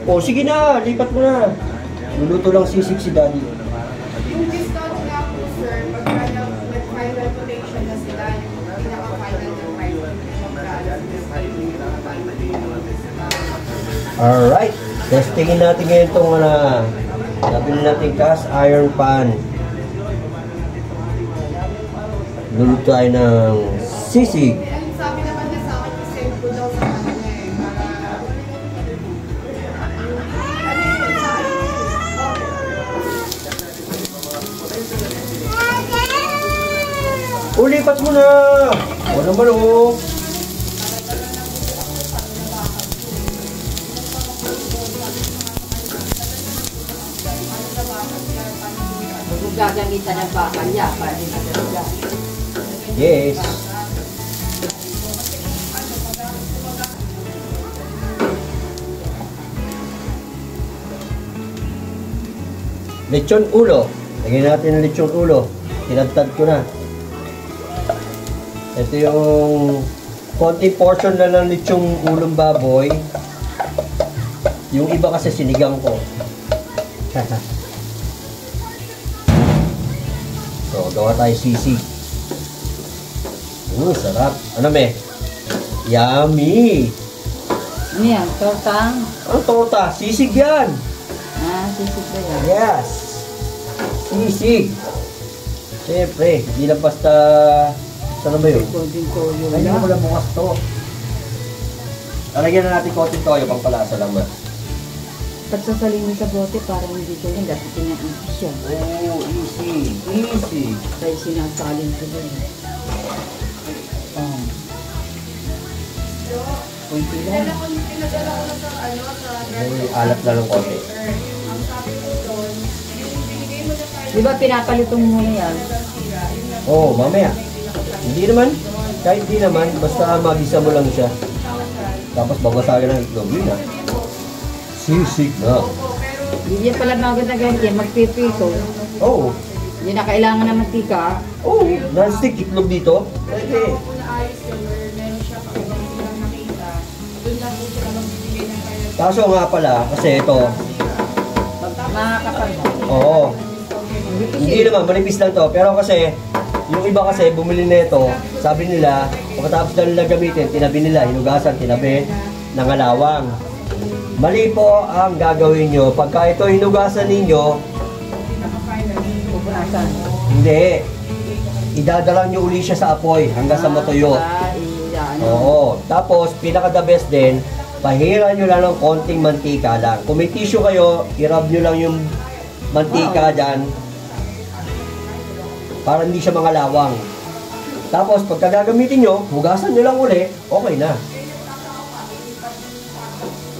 O, sige na, lipat mo na. Luluto lang sisig si Daddy. Yung discount nga po, sir, pagka nag-final quotation na sila, yung pinaka-final na price, Alright, testingin natin ngayon itong nabili natin cast iron pan. Luluto tayo ng sisig. And sabi naman niya sa akin, i-send ko daw sa kanya eh, para... Ulipat mo na! O naman o! Kung gagamitan ng bakal niya, para din matalaga. Yes! Lechon ulo. Lagyan natin ng lechon ulo. Tinagtad ko na. Ito yung konting portion na ng lechong ulong baboy. Yung iba kasi sinigang ko. So, gawa tayo sisig. Sarap. Ano me? Yummy! Ano yan? Tortang? Ano torta? Sisig yan! Ah, sisig ba yan? Yes! Sisig! Siyempre, hindi lang basta... Saan ba yun? Golden toyo Ay, hindi lang. ko lang bukas to. Lalagyan na natin konting toyo pang palasa lang ba? Pagsasalin mo sa bote, parang hindi ko yan. Dapat pinaitis siya. Oh, easy. Easy. Kaya sinasalin ko doon. Oh. Kunti lang. Pinadala ko na sa May alat na ng konti. ang sabi ko doon, yung binigay mo na tayo Di ba pinapalitan mo muna yan? Oh, mamaya. Hindi naman. Kahit di naman, basta magisa mo lang siya. Tapos babasagin ng itlog. Yun na. Sisig na. Hindi yan pala magod na ganyan. Magpipito. Oh. Hindi na kailangan ng mantika. Oh, non-stick itlog dito. Pwede. kung naayos yun, or meron siya kapag silang nakita, doon lang po sila magbibigay ng kaya. Kaso nga pala, kasi ito, Makakapagod. oo. Hindi naman, manipis lang to. Pero kasi, yung iba kasi, bumili na ito, sabi nila, pagkatapos na nila gamitin, tinabi nila, hinugasan, tinabi, nangalawang. Mali po ang gagawin nyo. Pagka ito hinugasan ninyo, Pupunasan. hindi. Idadala nyo uli siya sa apoy hanggang sa matuyo. Oo. Tapos, pinaka-the best din, pahira nyo lang ng konting mantika lang. Kung may tissue kayo, i-rub nyo lang yung mantika dyan para hindi siya mangalawang. Tapos, pagka gagamitin nyo, hugasan nyo lang uli, okay na.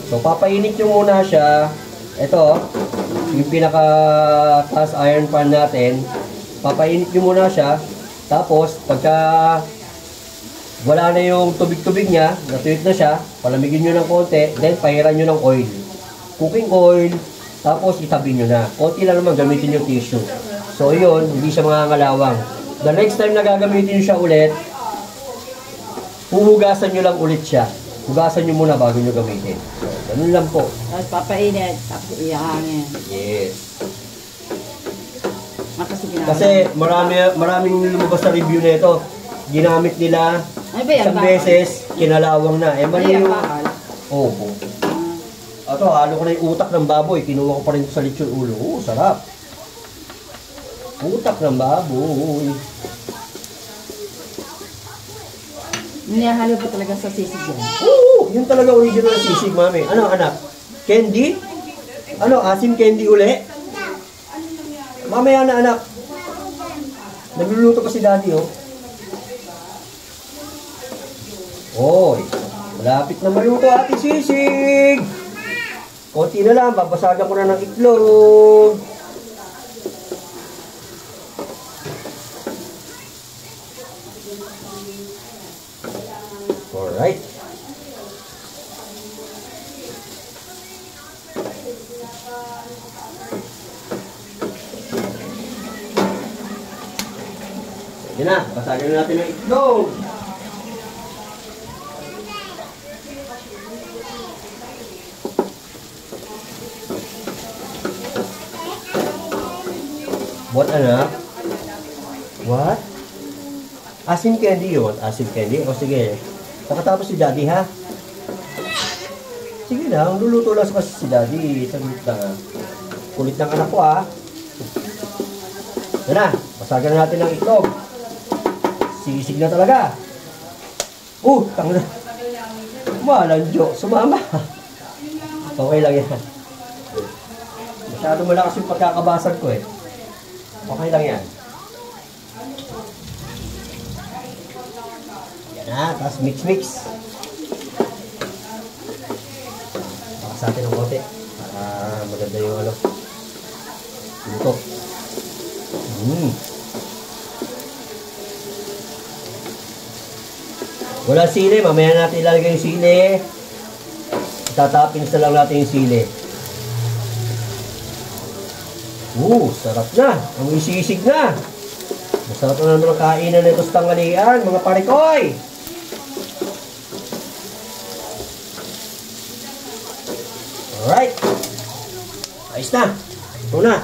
So, papainit nyo muna siya. Ito, yung pinaka-cast iron pan natin. Papainit nyo muna siya. Tapos, pagka wala na yung tubig-tubig niya, natuyot na siya, palamigin nyo ng konti, then pahiran nyo ng oil. Cooking oil, tapos itabi nyo na. Konti lang naman gamitin yung tissue. So, yun, hindi siya mangangalawang. The next time na gagamitin nyo siya ulit, huhugasan nyo lang ulit siya. Hugasan nyo muna bago nyo gamitin. So, ganun lang po. Tapos papainit. Tapos iahangin. Yes. Kasi maraming lumabas sa review nito. Ginamit nila ano ba yan? isang beses, kinalawang na. Eh, mali yung... bakal? Oo. Ito, halo ko na yung utak ng baboy. Kinuha ko pa rin sa lechon ulo. Oo, sarap. Utak ng baboy. Nihalo pa talaga sa sisig yan. Oo, yun talaga original sisig, mami. Ano, anak? Candy? Ano, asim candy uli? Mamaya na, anak. Nagluluto pa si daddy, oh. Oy, malapit na maluto ating sisig. Konti na lang, babasagan ko na ng itlog. Alright. Sige na, basagan na natin ng itlog. What, anak? What? Asim candy yun. Asim candy? O sige. Nakatapos si daddy, ha? Sige lang, luluto lang kasi si daddy. Saglit lang, ha? Kulit ng anak ko, ha? Yan na, pasagan natin ng itlog. Sisig na talaga. Tanga na. Malanjo, sumama. Okay lang yan. Masyado malakas yung pagkakabasag ko, eh. Okay lang yan. Yan na, tapos mix-mix. Baka sa atin ng konti. Para maganda yung ano. Luto. Wala sili, mamaya natin ilalagay yung sili. Tatapin na lang natin yung sili. Sarap na. Ang isisig na. Masarap na naman ang kainan nito sa tanghalian, mga parikoy. Alright. Ayos na. Ito na.